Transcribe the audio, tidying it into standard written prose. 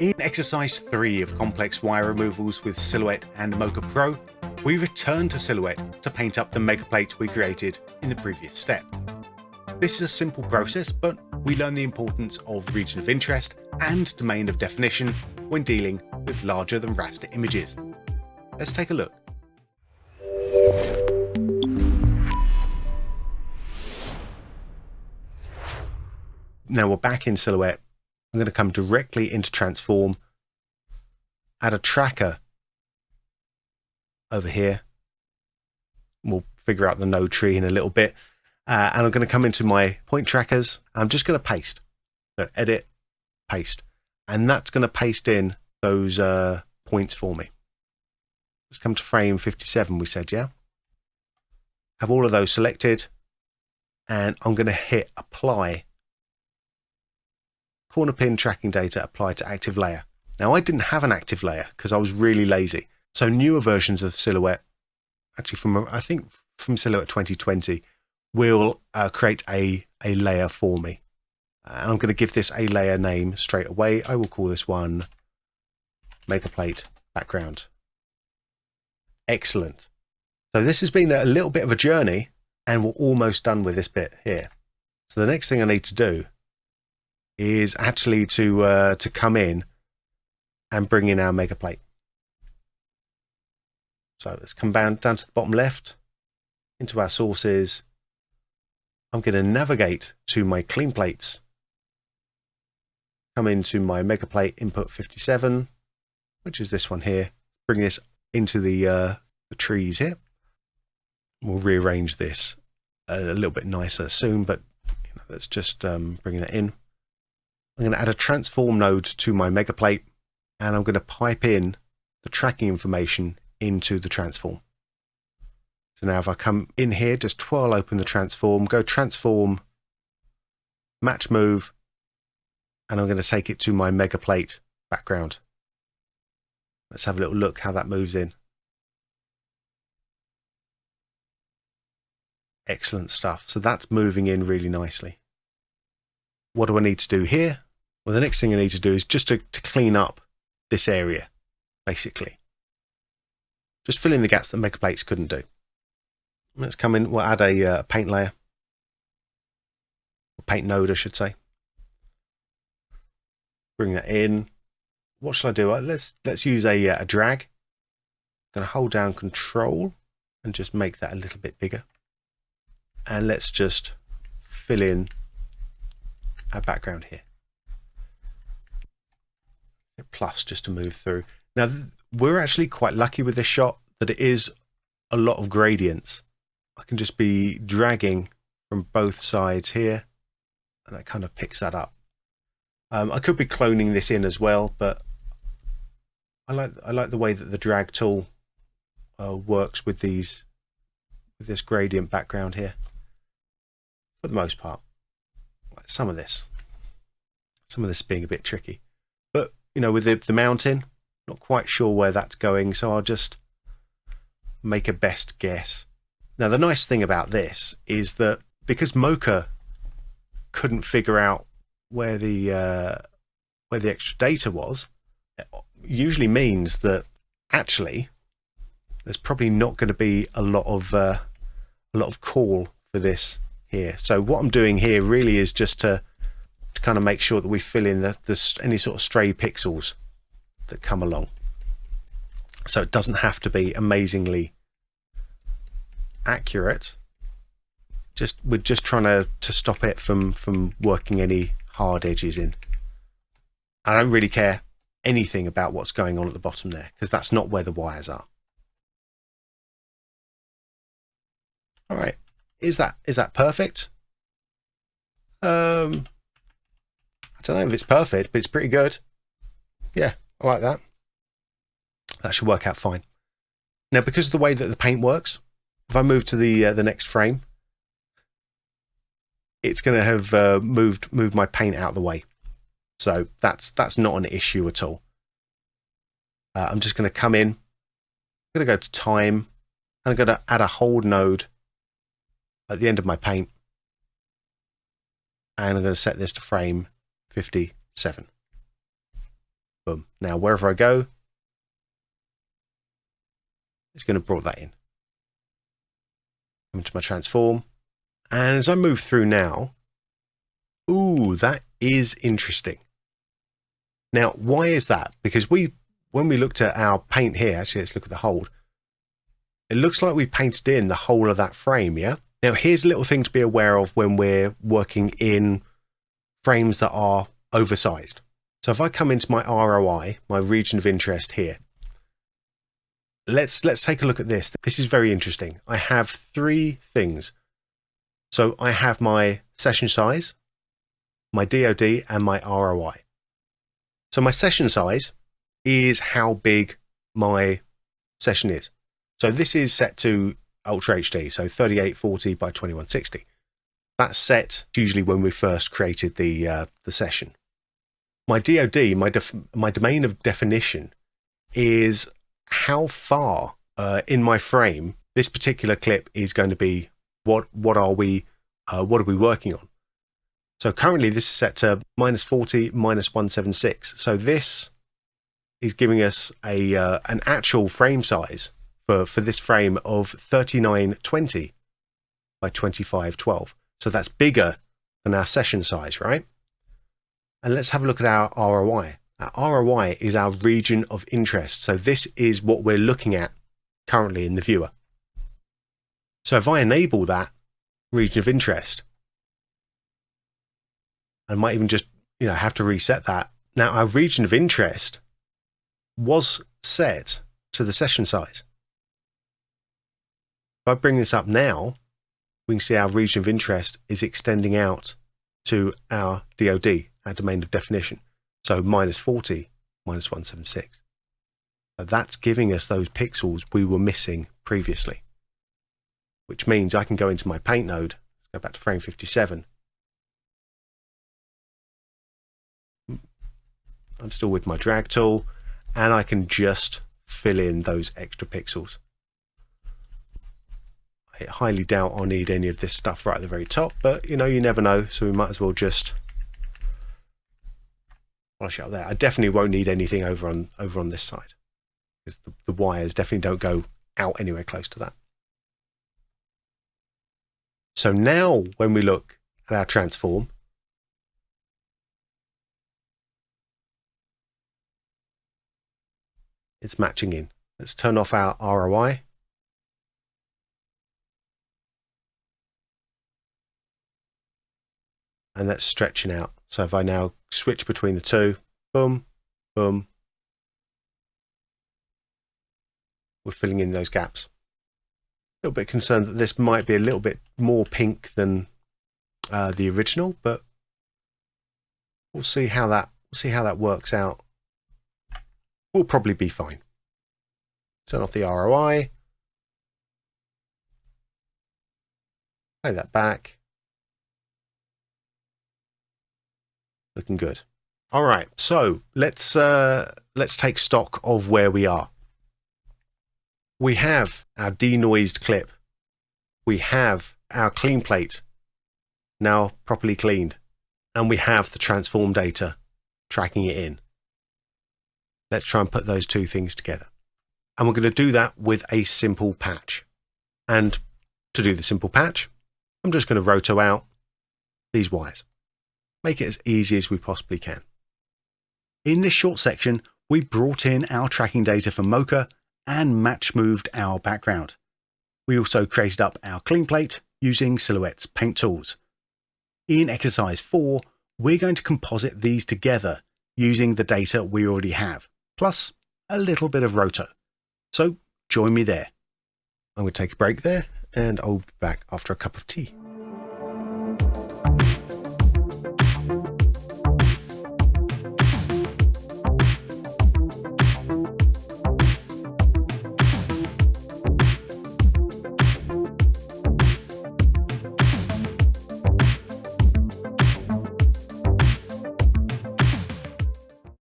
In exercise 3 of complex wire removals with Silhouette and Mocha Pro, we return to Silhouette to paint up the mega plate we created in the previous step. This is a simple process, but we learn the importance of region of interest and domain of definition when dealing with larger than raster images. Let's take a look. Now we're back in Silhouette. I'm going to come directly into Transform, add a tracker over here. We'll figure out the node tree in a little bit. And I'm going to come into my point trackers. I'm just going to paste. So edit, paste. And that's going to paste in those points for me. Let's come to frame 57, we said, yeah? Have all of those selected. And I'm going to hit apply. Corner pin tracking data applied to active layer. Now I didn't have an active layer because I was really lazy. So newer versions of Silhouette, actually from Silhouette 2020, will create a layer for me. And I'm going to give this a layer name straight away. I will call this one Mega Plate Background. Excellent. So this has been a little bit of a journey and we're almost done with this bit here. So the next thing I need to do is actually to come in and bring in our mega plate. So let's come down to the bottom left into our sources. I'm going to navigate to my clean plates, come into my mega plate input 57, which is this one here. Bring this into the trees here. We'll rearrange this a little bit nicer soon, but let's just bring that in. I'm going to add a transform node to my mega plate and I'm going to pipe in the tracking information into the transform. So now if I come in here, just twirl open the transform, go transform, match move, and I'm going to take it to my mega plate background. Let's have a little look how that moves in. Excellent stuff. So that's moving in really nicely. What do I need to do here? Well, the next thing I need to do is just to clean up this area, basically. Just fill in the gaps that mega plates couldn't do. Let's come in, we'll add a paint layer. Or paint node, I should say. Bring that in. What shall I do? Let's use a drag. I'm going to hold down Control and just make that a little bit bigger. And let's just fill in our background here. Plus just to move through. Now we're actually quite lucky with this shot that it is a lot of gradients. I can just be dragging from both sides here and that kind of picks that up. I could be cloning this in as well, but I like the way that the drag tool works with this gradient background here for the most part. Like some of this being a bit tricky, but with the mountain, not quite sure where that's going, so I'll just make a best guess. Now the nice thing about this is that because Mocha couldn't figure out where the extra data was, it usually means that actually there's probably not going to be a lot of call for this here. So what I'm doing here really is just to kind of make sure that we fill in any sort of stray pixels that come along. So it doesn't have to be amazingly accurate. We're just trying to stop it from working any hard edges in. I don't really care anything about what's going on at the bottom there because that's not where the wires are. All right, is that perfect? I don't know if it's perfect, but it's pretty good. Yeah, I like that. That should work out fine. Now, because of the way that the paint works, if I move to the next frame, it's going to have moved my paint out of the way. So that's not an issue at all. I'm just going to come in. I'm going to go to time. And I'm going to add a hold node at the end of my paint. And I'm going to set this to frame 57. Boom. Now, wherever I go, it's going to brought that in. Come into my transform. And as I move through now, ooh, that is interesting. Now, why is that? Because when we looked at our paint here, actually, let's look at the hold. It looks like we painted in the whole of that frame, yeah? Now, here's a little thing to be aware of when we're working in frames that are oversized. So if I come into my ROI, my region of interest here, let's take a look at this. This is very interesting. I have three things. So I have my session size, my DOD, and my ROI. So my session size is how big my session is. So this is set to Ultra HD, so 3840 by 2160. That's set usually when we first created the session. My DOD, my domain of definition, is how far in my frame this particular clip is going to be. What are we working on? So currently this is set to -40, -176. So this is giving us an actual frame size for this frame of 3920 by 2512. So that's bigger than our session size, right? And let's have a look at our ROI. Our ROI is our region of interest. So this is what we're looking at currently in the viewer. So if I enable that region of interest, I might even just, have to reset that. Now our region of interest was set to the session size. If I bring this up now, we can see our region of interest is extending out to our DOD, our domain of definition. So -40, -176. So that's giving us those pixels we were missing previously, which means I can go into my paint node, go back to frame 57. I'm still with my drag tool, and I can just fill in those extra pixels. I highly doubt I'll need any of this stuff right at the very top, but you never know, so we might as well just polish out there. I definitely won't need anything over on this side, because the wires definitely don't go out anywhere close to that. So now when we look at our transform, it's matching in. Let's turn off our ROI. And that's stretching out. So if I now switch between the two, boom, boom, we're filling in those gaps. A little bit concerned that this might be a little bit more pink than the original, but we'll see how that works out. We'll probably be fine. Turn off the ROI. Play that back. Looking good. All right, so let's take stock of where we are. We have our denoised clip. We have our clean plate now properly cleaned, and we have the transform data tracking it in. Let's try and put those two things together. And we're going to do that with a simple patch. And to do the simple patch, I'm just going to roto out these wires. Make it as easy as we possibly can. In this short section, we brought in our tracking data from Mocha and match moved our background. We also created up our clean plate using Silhouette's paint tools. In exercise 4, we're going to composite these together using the data we already have, plus a little bit of roto. So join me there. I'm going to take a break there, and I'll be back after a cup of tea.